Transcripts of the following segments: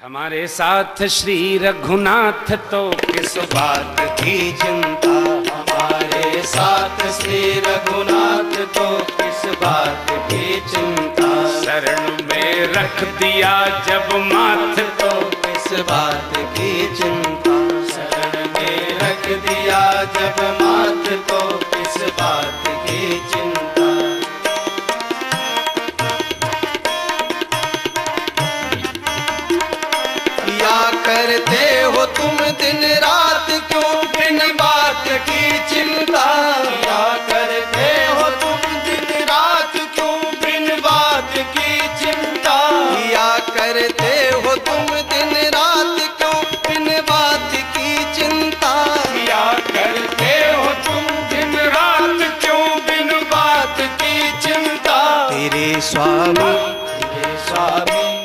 हमारे साथ श्री रघुनाथ तो किस बात की चिंता। हमारे साथ श्री रघुनाथ तो किस बात की चिंता। शरण में रख दिया जब माथ तो किस बात की चिंता। शरण में रख दिया जब माथ तो किस बात की चिंता। करते हो तुम दिन रात क्यों बिन बात की चिंता। क्या करते हो तुम दिन रात क्यों बिन बात की चिंता। क्या करते हो तुम दिन रात क्यों बिन बात की चिंता। क्या करते हो तुम दिन रात क्यों बिन बात की चिंता।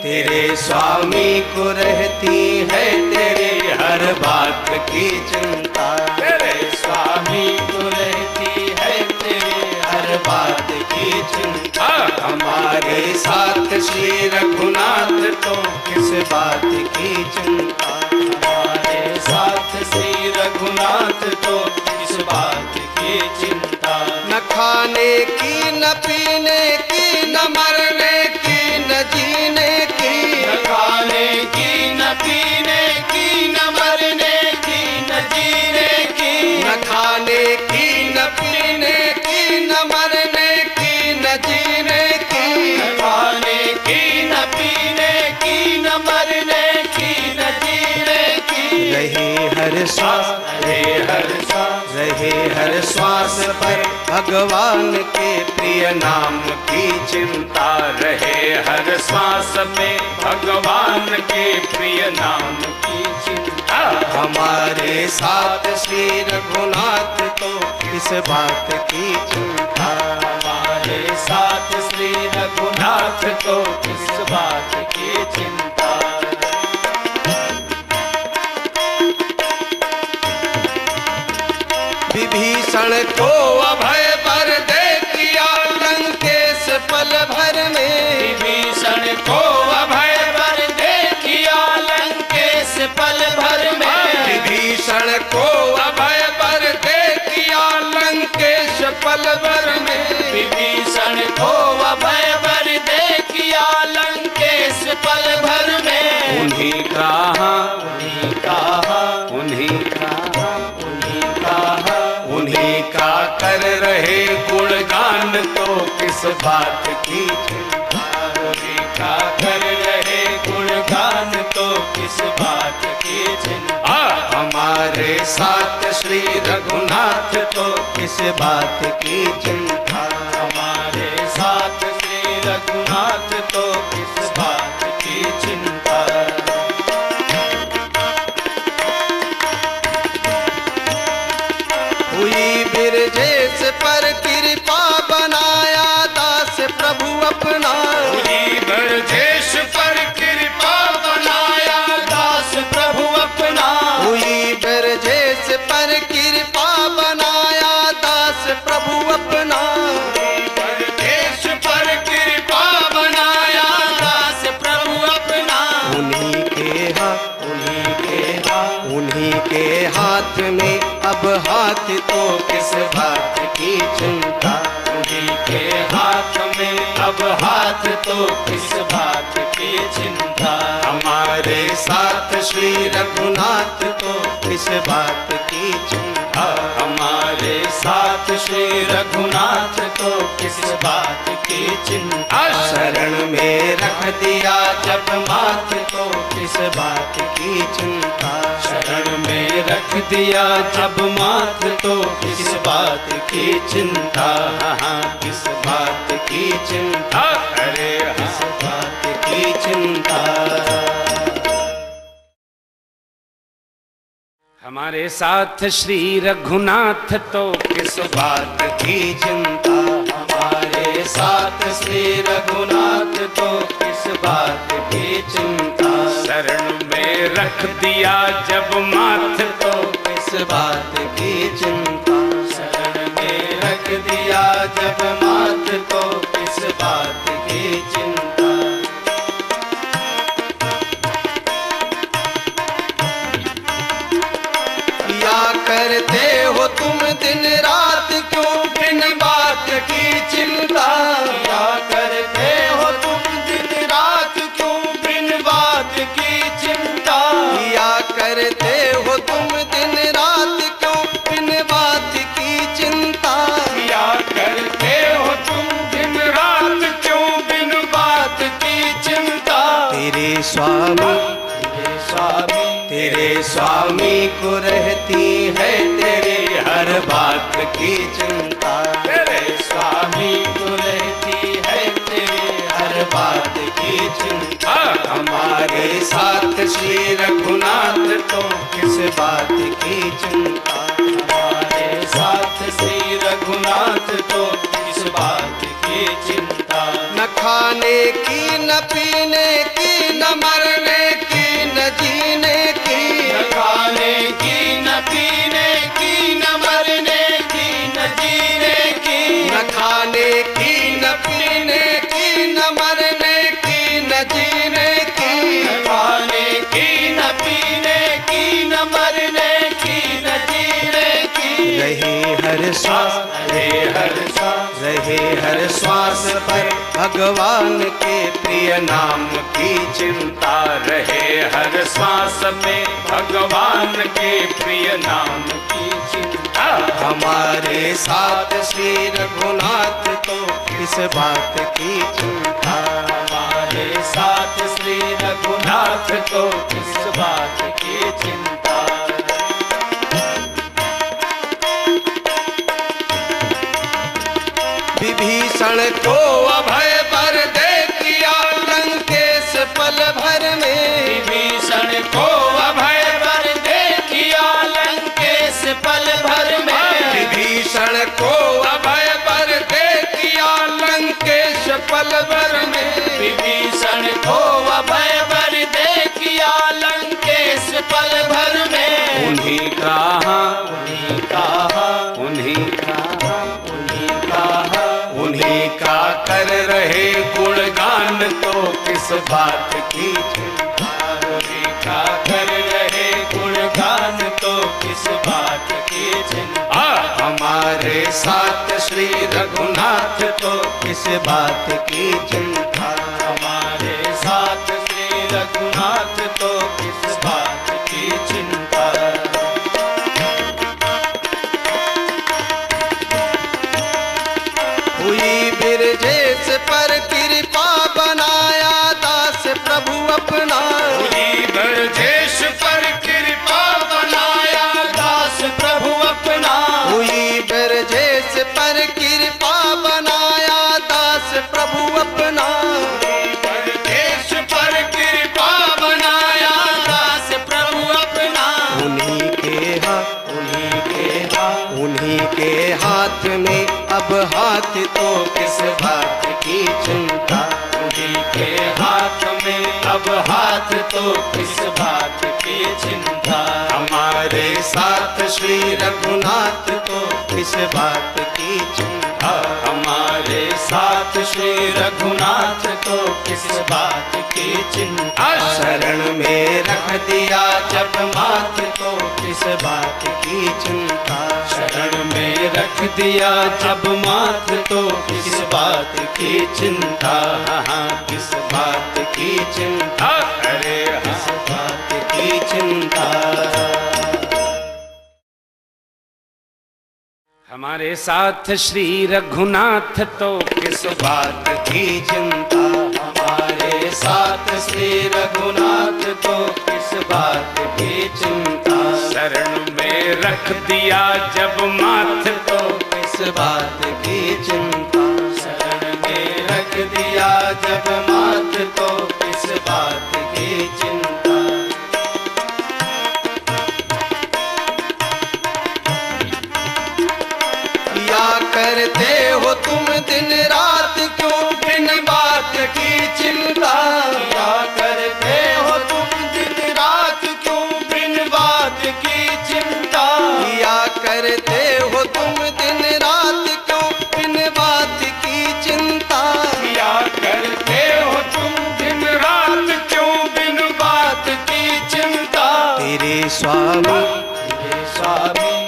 तेरे स्वामी को रहती है तेरे हर बात की चिंता। तेरे स्वामी को रहती है तेरे हर बात की चिंता। हमारे साथ श्री रघुनाथ तो किस बात की चिंता। हमारे साथ श्री रघुनाथ तो किस बात की चिंता। न खाने की न पीने की न मरने की न जीने की। न खाने की न पीने की न मरने की न जीने की। न खाने की न पीने की न मरने की न जीने की। न खाने की न पीने की न मरने की न जीने की। रहे हर श्वास रहे हर श्वास पर भगवान के प्रिय नाम की चिंता। रहे हर श्वास में भगवान के प्रिय नाम की चिंता। हमारे साथ श्री रघुनाथ तो किस बात की चिंता। हमारे साथ श्री रघुनाथ तो किस बात की चिंता। विभीषण को अभय वर दे दिया लंकेश पल भर में। विभीषण को अभय वर दे दिया लंकेश पल भर में। विभीषण को अभय वर दे दिया लंकेश पल भर में। विभीषण को अभय वर दे दिया लंकेश पल भर में। उन्हीं का कर रहे गुणगान तो किस बात की चिंता। उन्हीं का कर रहे गुणगान तो किस बात की चिंता। हमारे साथ श्री रघुनाथ तो किस बात की चिंता। हमारे साथ श्री रघुनाथ तो किस बात की चिंता। हुई बिरजेश पर कृपा बनाया दास प्रभु अपना। हुई बिरजेश पर कृपा बनाया दास प्रभु अपना। हुई बिरजेश पर कृपा बनाया दास प्रभु अपना। बिरजेश पर कृपा बनाया दास प्रभु अपना। उन्हीं के हाथ में अब हाथ तो किस बात की चिंता। उन्हीं के हाथ में अब हाथ तो किस बात की चिंता। हमारे साथ श्री रघुनाथ तो किस बात की चिंता। हमारे साथ श्री रघुनाथ तो किस बात की चिंता। शरण में रख दिया जब माथ तो किस बात की चिंता। शरण में रख दिया जब माथ तो किस बात की चिंता। किस बात की चिंता। अरे किस बात की चिंता। हमारे साथ श्री रघुनाथ तो किस बात की चिंता। हमारे साथ श्री रघुनाथ तो किस बात की चिंता। शरण में रख दिया जब माथ तो किस बात की चिंता। शरण में रख दिया जब माथ तो किस बात की चिंता। तेरे स्वामी तेरे स्वामी को रहती है तेरे हर बात की चिंता। तेरे स्वामी को रहती है तेरे हर बात की चिंता। हमारे साथ श्री रघुनाथ तो किस बात की चिंता। हमारे साथ श्री रघुनाथ तो किस बात की चिंता। न खाने की न पीने की न मरने की न जीने की। न खाने की न पीने की न मरने की न जीने की। न खाने की न पीने की न मरने की न जीने की। न खाने की न पीने की न मरने की न जीने की। रहे हर श्वास रहे हर श्वास पर भगवान के प्रिय नाम की चिंता। रहे हर श्वास में भगवान के प्रिय नाम की चिंता। हमारे साथ श्री रघुनाथ तो किस बात की चिंता। हमारे साथ श्री रघुनाथ को किस बात की चिंता। विभीषण को अभय वर दे दिया लंकेश पल भर में। विभीषण को अभय वर दे दिया लंकेश पल भर में। विभीषण को अभय वर दे दिया लंकेश पल भर में। विभीषण को अभय वर दे दिया लंकेश पल भर में। उन्हीं का उन्हीं का कर रहे गुणगान तो किस बात की चिंता। उन्हीं का कर रहे गुणगान तो किस बात की चिंता। हमारे साथ श्री रघुनाथ तो किस बात की चिंता। हमारे साथ श्री रघुनाथ तो किस बात की चिंता। हुई बिरजेश पर कृपा बनाया दास प्रभु अपना। हुई बिरजेश पर कृपा बनाया दास प्रभु अपना। हुई बिरजेश पर कृपा बनाया दास प्रभु अपना। बिरजेश पर कृपा बनाया दास प्रभु अपना। उन्हीं के हाथ में अब हाथ तो किस बात की चिंता। उन्हीं के हाथ में अब हाथ तो किस बात की चिंता। हमारे साथ श्री रघुनाथ तो किस बात की चिंता। हमारे साथ श्री रघुनाथ तो किस बात की चिंता। शरण में रख दिया जब माथ तो किस बात की चिंता। शरण में रख दिया जब माथ तो किस बात की चिंता। किस बात की चिंता। अरे किस बात की चिंता। हमारे साथ श्री रघुनाथ तो किस बात की चिंता। हमारे साथ श्री रघुनाथ तो किस बात की चिंता। शरण में रख दिया जब माथ तो किस बात की चिंता। शरण में रख दिया जब माथ तो किस बात की चिंता। या करते हो तुम दिन रात क्यों बिन बात की चिंता। या करते हो तुम दिन रात क्यों बिन बात की चिंता। या करते हो तुम दिन रात क्यों बिन बात की चिंता। या करते हो तुम दिन रात क्यों बिन बात की चिंता।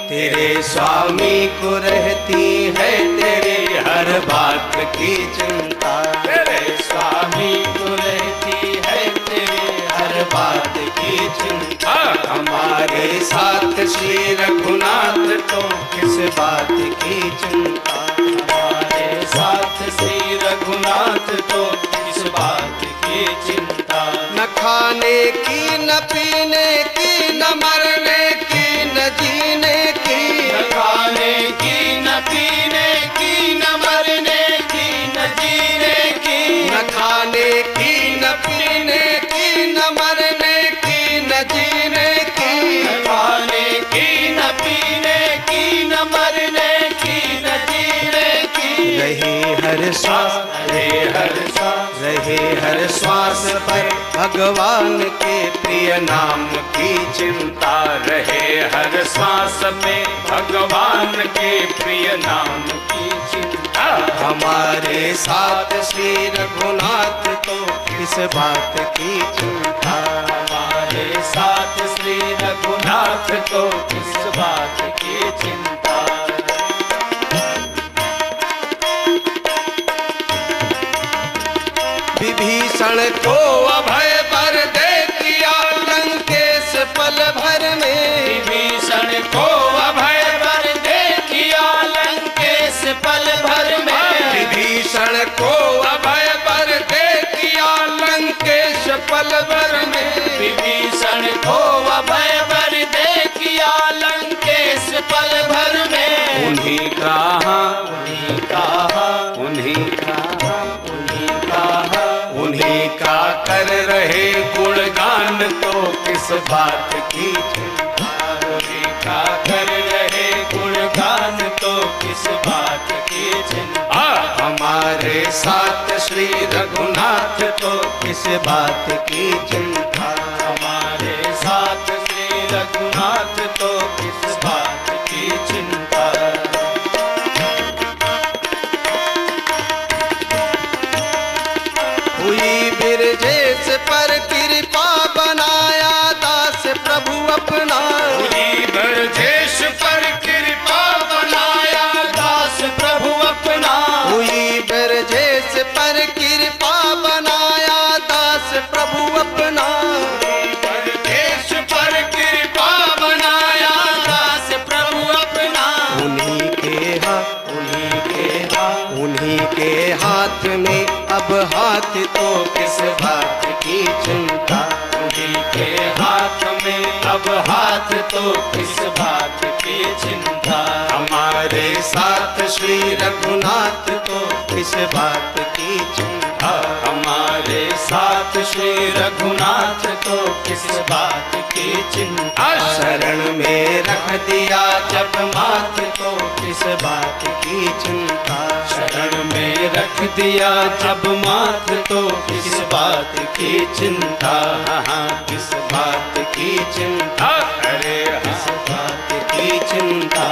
तेरे स्वामी को रहती है तेरे हर बात की चिंता। तेरे स्वामी को रहती है तेरे हर बात की चिंता। हमारे साथ श्री रघुनाथ तो किस बात की चिंता। हमारे साथ श्री रघुनाथ तो किस बात की चिंता। की न पीने की न मरने की न जीने की, न खाने की न पीने की न मरने की न जीने की, न खाने की न पीने की न मरने की न जीने की, न खाने की न पीने की न मरने की न जीने की। रहे हर श्वास, रहे हर सांस, रहे हर श्वास पर भगवान के प्रिय नाम की चिंता, रहे हर श्वास में भगवान के प्रिय नाम की चिंता। हमारे साथ श्री रघुनाथ तो किस बात की चिंता, हमारे साथ श्री रघुनाथ को किस बात की चिंता। विभीषण को अभय वर दे दिया लंकेश पल भर में, विभीषण को अभय वर दे दिया लंकेश पल भर में, विभीषण को अभय वर दे दिया लंकेश पल भर में, विभीषण को अभय वर दे दिया लंकेश पल भर में। उन्हीं का उन्हीं कहा, उन्हीं का उन्हीं कहा, उन्हीं का कर रहे गुणगान तो किस बात की चिंता, उन्हीं का कर रहे गुणगान तो किस बात की चिंता। हमारे साथ श्री रघुनाथ तो किस बात की चिंता, हमारे साथ श्री रघुनाथ तो किस बात की चिंता। हुई बिरजेश पर कृपा बनाया दास प्रभु अपना, हुई ब्रजेश पर कृपा बनाया दास प्रभु अपना, हुई बिरजेश पर कृपा बनाया दास प्रभु अपना, ब्रजेश पर कृपा बनाया दास प्रभु अपना। उन्हीं के हाथ, उन्हीं के हाथ, उन्हीं के हाथ में अब हाथ तो किस बात की चिंता, उन्हीं के हाथ में अब हाथ तो किस बात की चिंता। हमारे साथ श्री रघुनाथ तो किस बात की चिंता, हमारे साथ श्री रघुनाथ तो किस बात की चिंता। शरण में रख दिया जब माथ तो किस बात की चिंता, शरण में रख दिया जब माथ तो किस बात की चिंता। किस बात की चिंता, अरे किस बात की चिंता।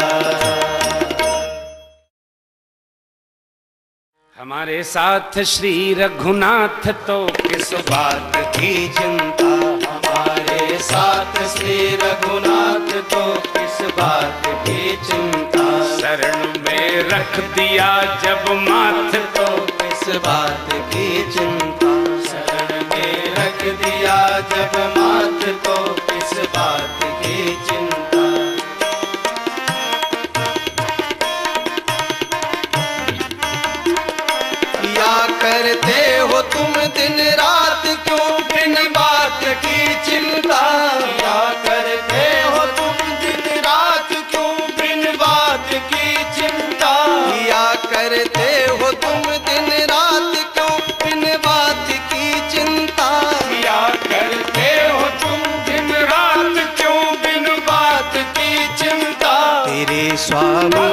हमारे साथ श्री रघुनाथ तो किस बात की चिंता, हमारे साथ श्री रघुनाथ तो किस बात की चिंता। शरण में रख दिया जब माथ तो किस बात की चिंता, शरण में रख दिया जब माथ तो किस बात की चिंता। क्या करते हो तुम दिन रात क्यों बिन बात की चिंता, क्या करते हो तुम दिन रात क्यों बिन बात की चिंता। क्या करते हो तुम दिन रात क्यों बिन बात की चिंता, क्या करते हो तुम दिन रात क्यों बिन बात की चिंता। तेरे स्वामी,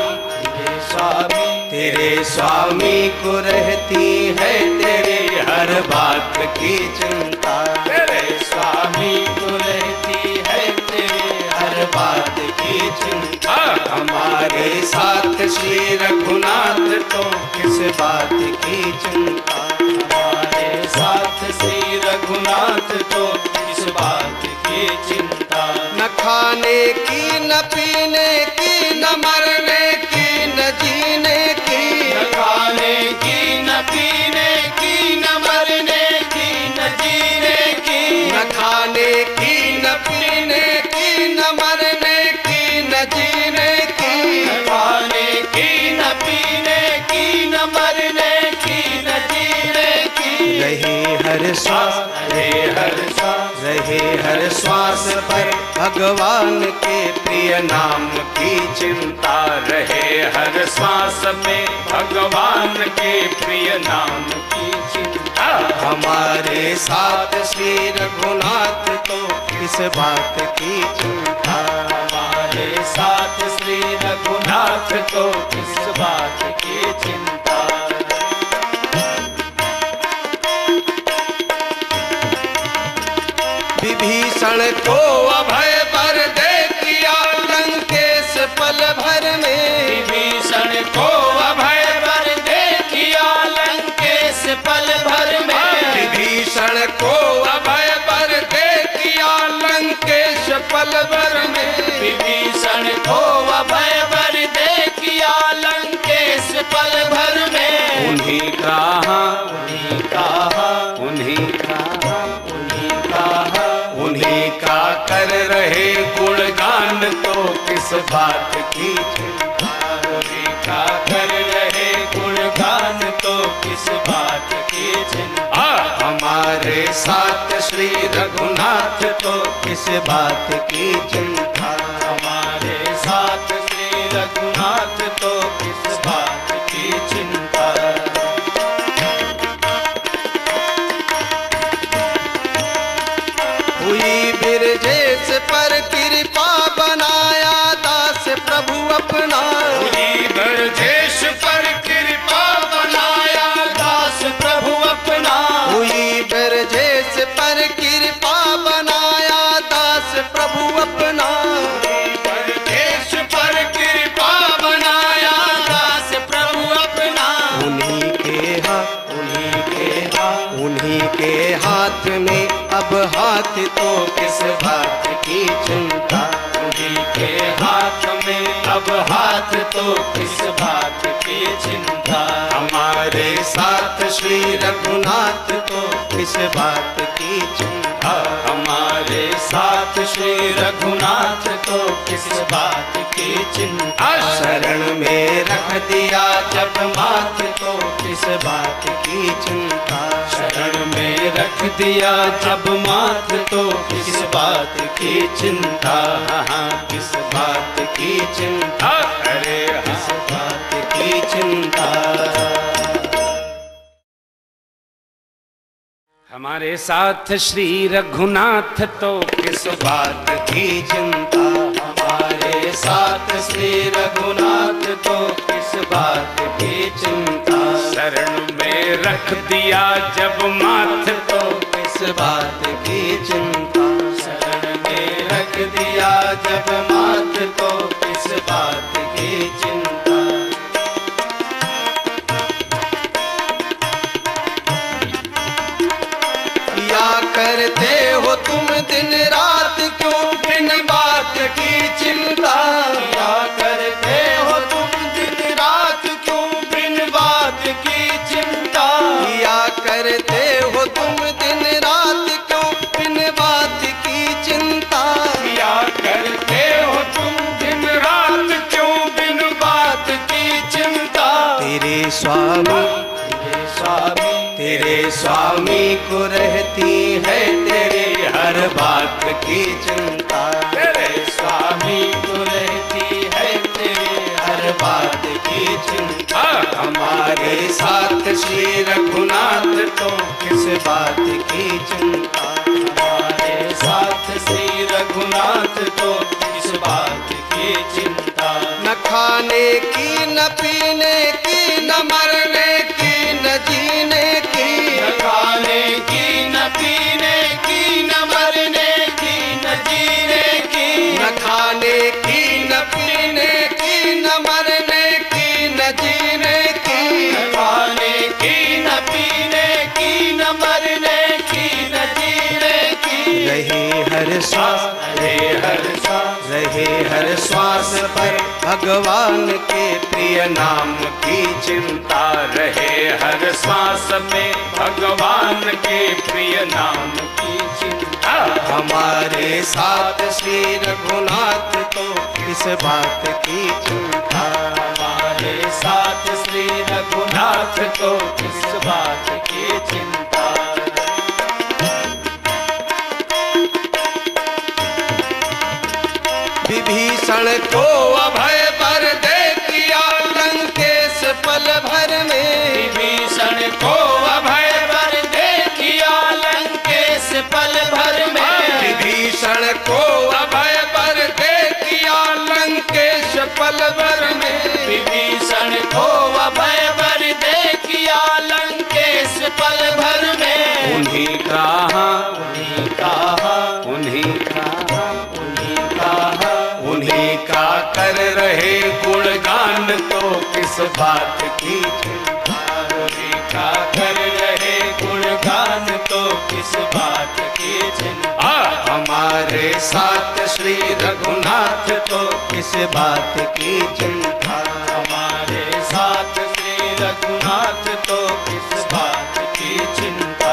हे स्वामी, तेरे स्वामी को रहती है तेरे हर बात की चिंता, तेरे स्वामी को रहती है तेरे हर बात की चिंता। हमारे साथ श्री रघुनाथ तो किस बात की चिंता, हमारे साथ श्री रघुनाथ तो किस बात की चिंता। न खाने की न पीने की न मरने की न जीने की, न खाने की न पीने की न मरने की न जीने की, न खाने की न पीने की न मरने की न जीने की, न खाने की न पीने की न मरने की न जीने की। रहे हर श्वास, रहे हर सांस, रहे हर श्वास पर भगवान के प्रिय नाम की चिंता। रहे हर श्वास में भगवान के प्रिय नाम की चिंता। हमारे साथ श्री रघुनाथ तो किस बात की चिंता। हमारे साथ श्री रघुनाथ तो किस बात की चिंता। विभीषण को अभय वर दे दिया लंकेश पल भर में। विभीषण को अभय वर दे दिया लंकेश पल भर में। विभीषण को अभय वर दे दिया लंकेश पल भर में। विभीषण को अभय वर दे दिया लंकेश पल भर में। उन्हीं कहा उन्हीं कहा उन्हीं कहा उन्हीं कहा उन्हीं का कर रहे गुणगान तो किस बात की चिंता। उन्हीं का कर रहे गुणगान तो किस बात की चिंता। हमारे साथ श्री रघुनाथ तो किस बात की चिंता। हमारे साथ श्री रघुनाथ तो किस बात की चिंता। हुई बिरजेश पर कृपा बनाया दास प्रभु अपना। हुई ब्रजेश पर कृपा बनाया दास प्रभु अपना। हुई बिरजेश पर कृपा बनाया दास प्रभु अपना। ब्रजेश पर कृपा बनाया दास प्रभु अपना। उन्हीं के हाथ में अब हाथ तो किस बात की चिंता। उन्हीं के हाथ में अब हाथ तो किस बात की चिंता। हमारे साथ श्री रघुनाथ तो किस बात की चिंता। हमारे साथ श्री रघुनाथ तो किस बात की चिंता। शरण में रख दिया जब माथ तो किस बात की चिंता। शरण में रख दिया जब माथ तो किस बात की चिंता। किस बात की चिंता। अरे किस बात की चिंता। हमारे साथ श्री रघुनाथ तो किस बात की चिंता। हमारे साथ श्री रघुनाथ तो किस बात की चिंता। शरण में रख दिया जब माथ तो किस बात की चिंता। शरण में रख दिया जब माथ तो किस बात की चिंता। क्या करते हो तुम दिन रात क्यों बिन बात की चिंता। क्या करते हो तुम दिन रात क्यों बिन बात की चिंता। क्या करते हो तुम दिन रात क्यों बिन बात की चिंता। क्या करते हो तुम दिन रात क्यों बिन बात की चिंता। तेरे स्वामी तेरे स्वामी को रहती है तेरे हर बात की चिंता। तेरे स्वामी को रहती है तेरे हर बात की चिंता। हमारे साथ श्री रघुनाथ तो किस बात की चिंता। हमारे साथ श्री रघुनाथ तो किस बात की चिंता। न खाने की न पीने की न मरने की न जीने की। न खाने की न पीने की न मरने की न जीने की। न खाने की न पीने की न मरने की न जीने की। न खाने की न पीने की न मरने की न जीने की। रहे हर श्वास रहे हर श्वास पर भगवान के प्रिय नाम की चिंता। रहे हर श्वास में भगवान के प्रिय नाम की चिंता। हमारे साथ श्री रघुनाथ तो किस बात की चिंता। हमारे साथ श्री रघुनाथ को किस बात की चिंता। विभीषण को अभय वर दे किया लंकेश पल भर में। विभीषण को अभय वर दे किया लंकेश पल भर में। विभीषण को अभय वर दे किया लंकेश पल भर में। विभीषण को अभय वर दे किया लंकेश पल भर में। उन्हीं कहा उन्हीं कहा उन्हीं कहा उन्हीं कहा उन्हीं का कर रहे गुणगान तो किस बात की चिंता। उन्हीं का कर रहे गुणगान तो किस बात की चिंता। हमारे साथ श्री रघुनाथ तो किस बात की चिंता। हमारे साथ श्री रघुनाथ तो किस बात की चिंता।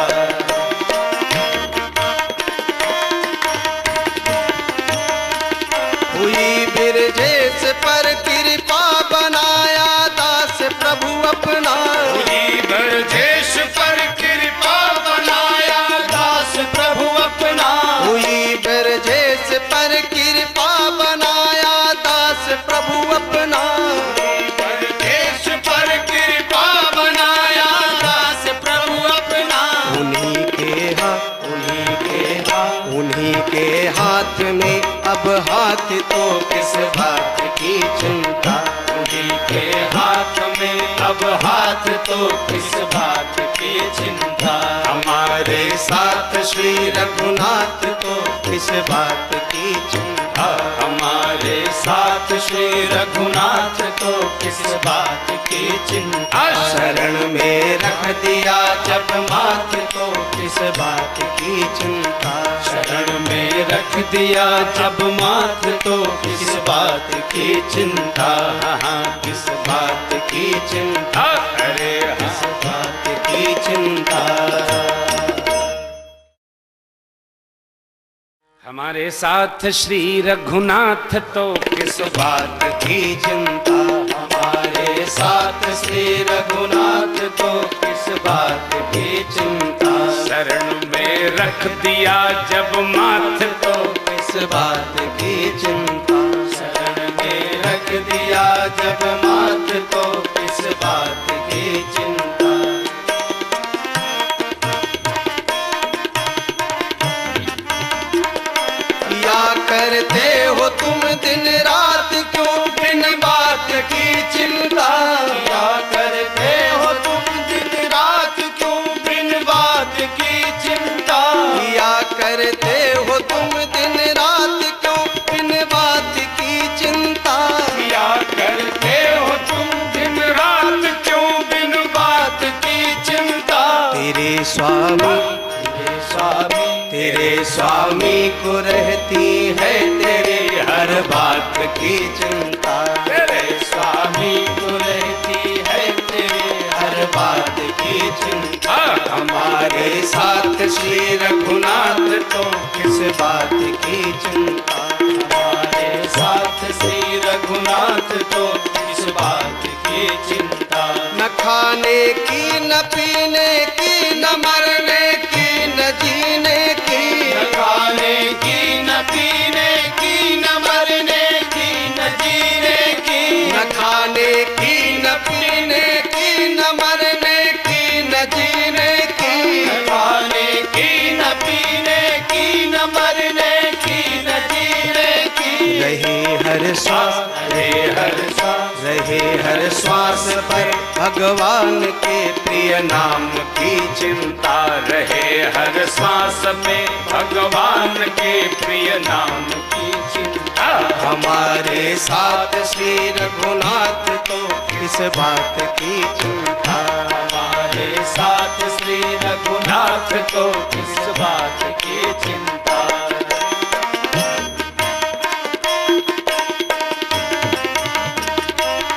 हुई बिरजेश पर कृपा बनाया दास प्रभु अपना। हुई ब्रजेश पर कृपा बनाया दास प्रभु अपना। हुई बिरजेश पर कृपा बनाया दास प्रभु अपना। ब्रजेश पर कृपा बनाया दास प्रभु अपना। उन्हीं के हाथ में अब हाथ तो किस बात की चिंता। उन्हीं के हाथ में अब हाथ तो किस बात की चिंता। हमारे साथ श्री रघुनाथ तो किस बात की चिंता। हमारे साथ श्री रघुनाथ तो किस बात की चिंता। शरण में रख दिया जब माथ तो किस बात की चिंता। शरण में रख दिया जब माथ तो किस बात की चिंता। किस बात की चिंता। अरे किस बात की चिंता। हमारे साथ श्री रघुनाथ तो किस बात की चिंता। हमारे साथ श्री रघुनाथ तो किस बात की चिंता। शरण में रख दिया जब माथ तो किस बात की चिंता। शरण में रख दिया जब माथ तो किस बात की चिंता। या करते हो तुम दिन रात क्यों बिन बात की चिंता। क्या करते हो तुम दिन रात क्यों बिन बात की चिंता। या करते हो तुम दिन रात क्यों बिन बात की चिंता। क्या करते हो तुम दिन रात क्यों बिन बात की चिंता। तेरे स्वामी तेरे स्वामी को रहती है तेरे हर बात की चिंता। तेरे स्वामी को रहती है तेरे हर बात की चिंता। हमारे साथ श्री रघुनाथ तो किस बात की चिंता। हमारे साथ श्री रघुनाथ तो किस बात की चिंता। न खाने की न पीने की न मरने की न जीने की। न खाने की न पीने की न मरने की न जीने की। न खाने की न पीने की न मरने की न जीने की। न खाने की न पीने की न मरने की न जीने की। रहे हर श्वास रहे हर श्वास पर भगवान के प्रिय नाम की चिंता। रहे हर श्वास में भगवान के प्रिय नाम की चिंता। हमारे साथ श्री रघुनाथ तो किस बात की चिंता। हमारे साथ श्री रघुनाथ को किस बात की चिंता।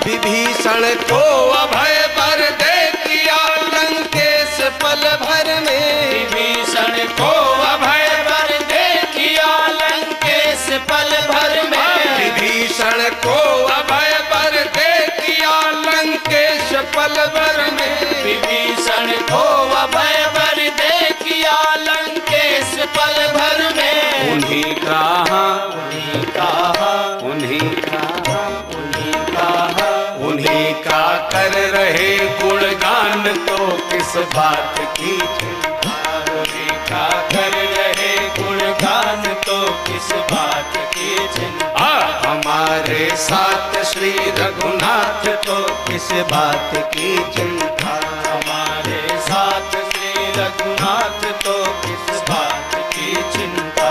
विभीषण को अभय वर दे किया लंकेश पल भर में। विभीषण को अभय वर दे किया लंकेश पल भर में। विभीषण को अभय वर दे किया लंकेश पल भर में। विभीषण को अभय वर दे किया लंकेश पल भर में। उन्हीं कहा उन्हीं कहा उन्हीं कर रहे गुणगान तो किस बात की चिंता। मुनि का कर रहे गुणगान तो किस बात की चिंता। हमारे साथ श्री रघुनाथ तो किस बात की चिंता। हमारे साथ श्री रघुनाथ तो किस बात की चिंता।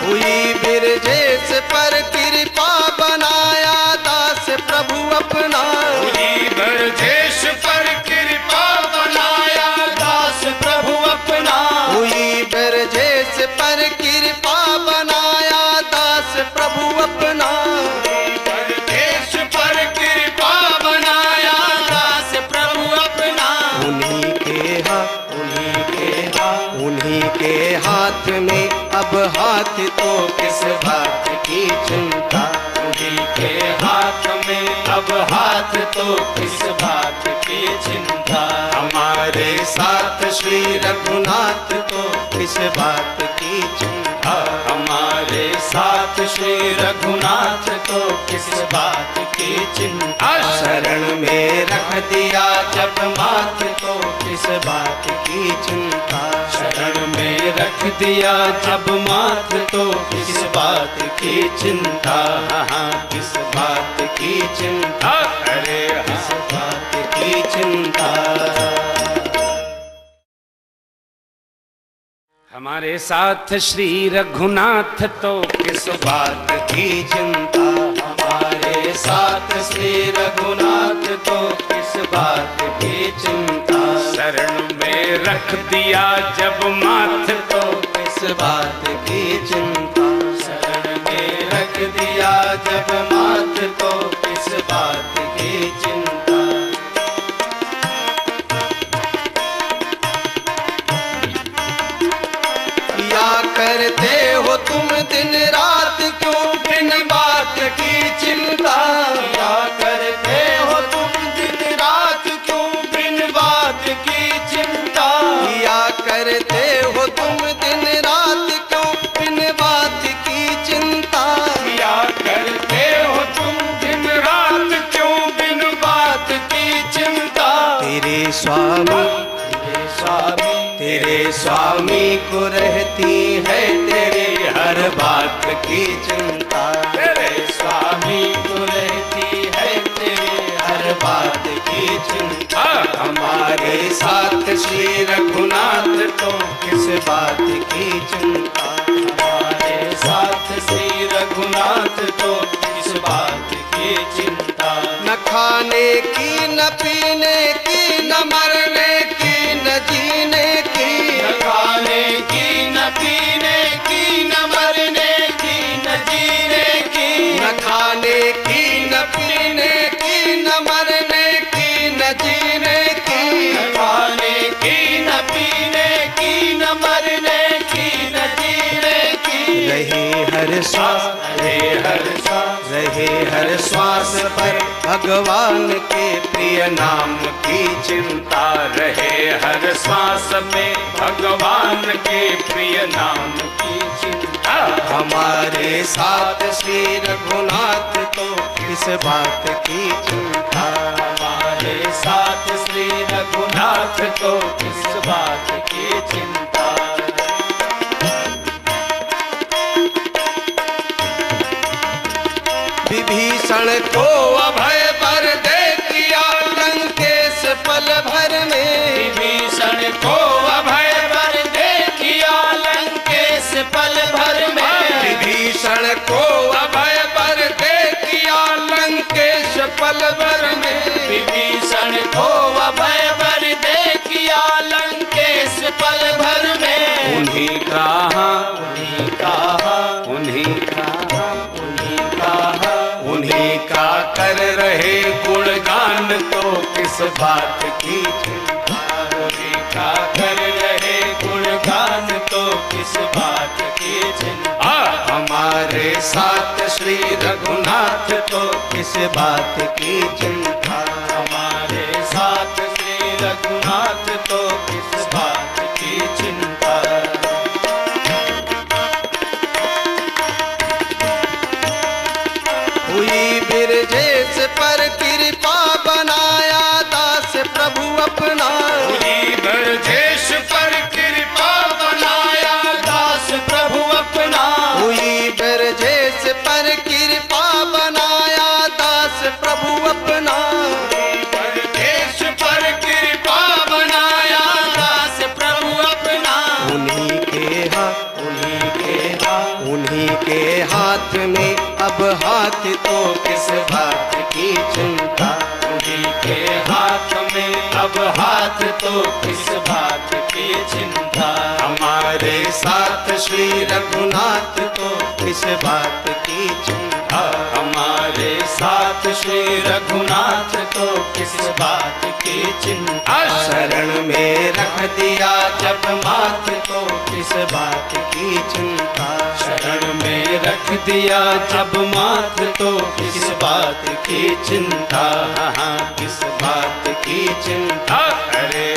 हुई बिरजेश पर कृपा बनाया दास प्रभु अपना। हुई बिरजेश पर कृपा बनाया दास प्रभु अपना। हुई बिरजेश पर कृपा बनाया दास प्रभु अपना। बिरजेश पर कृपा बनाया दास प्रभु अपना। उन्हीं के हाथ में अब हाथ तो किस बात की चिंता। उन्हीं के हाथ में अब हाथ तो किस बात की चिंता। हमारे साथ श्री रघुनाथ तो किस बात की चिंता। हमारे साथ श्री रघुनाथ तो किस बात की चिंता। शरण में रख दिया जब माथ तो किस बात की चिंता। शरण में रख दिया जब माथ तो किस बात की चिंता। किस बात की चिंता। अरे किस बात की चिंता। हमारे साथ श्री रघुनाथ तो किस बात की चिंता। हमारे साथ श्री रघुनाथ तो किस बात की चिंता। शरण में रख दिया जब माथ तो किस बात की चिंता। शरण में रख दिया जब माथ तो किस बात की चिंता। क्या करते हो तुम दिन रात क्यों बिन बात की चिंता। क्या करते हो तुम दिन रात क्यों बिन बात की चिंता। क्या करते हो तुम दिन रात क्यों बिन बात की चिंता। क्या करते हो तुम दिन रात क्यों बिन बात की चिंता। तेरे स्वामी को रहती है तेरे हर बात की चिंता। तेरे स्वामी को रहती है तेरे हर बात की चिंता। हमारे साथ श्री रघुनाथ तो किस बात की चिंता। हमारे साथ श्री रघुनाथ तो किस बात की चिंता। न खाने की न पीने की न मरने की न जीने की। न खाने की न पीने की न मरने की न जीने की। न खाने की न पीने की न मरने की न जीने की। न खाने की न पीने की न मरने की न जीने की। रहे हर श्वास रहे हर श्वास पर भगवान के प्रिय नाम की चिंता। रहे हर श्वास में भगवान के प्रिय नाम की चिंता। हमारे साथ श्री रघुनाथ तो किस बात की चिंता। हमारे साथ श्री रघुनाथ तो किस बात की चिंता। विभीषण को अभय वर दे दिया लंकेश पल भर में। विभीषण को अभय वर दे दिया लंकेश पल भर में। विभीषण को अभय वर दे दिया लंकेश पल भर में। विभीषण को अभय वर दे दिया लंकेश पल भर में। उन्हीं का कर रहे गुणगान तो किस बात की चिंता। उन्हीं का कर रहे गुणगान तो किस बात की चिंता। हमारे साथ श्री रघुनाथ तो किस बात की चिंता। हमारे साथ श्री रघुनाथ तो किस बात की चिंता। अपना। हुई ब्रजेश पर कृपा बनाया दास प्रभु अपना। हुई ब्रजेश पर कृपा बनाया दास प्रभु अपना। ब्रजेश पर कृपा बनाया दास प्रभु अपना। उन्हीं के हाथ में अब हाथ तो किस बात की चिंता। उन्हीं के हाथ में अब हाथ तो किस बात की चिंता। हमारे साथ श्री रघुनाथ तो किस बात की चिंता। हमारे साथ श्री रघुनाथ तो किस बात की चिंता। शरण में रख दिया जब माथ तो किस बात की चिंता। शरण में रख दिया जब माथ तो किस बात की चिंता। किस बात की चिंता। अरे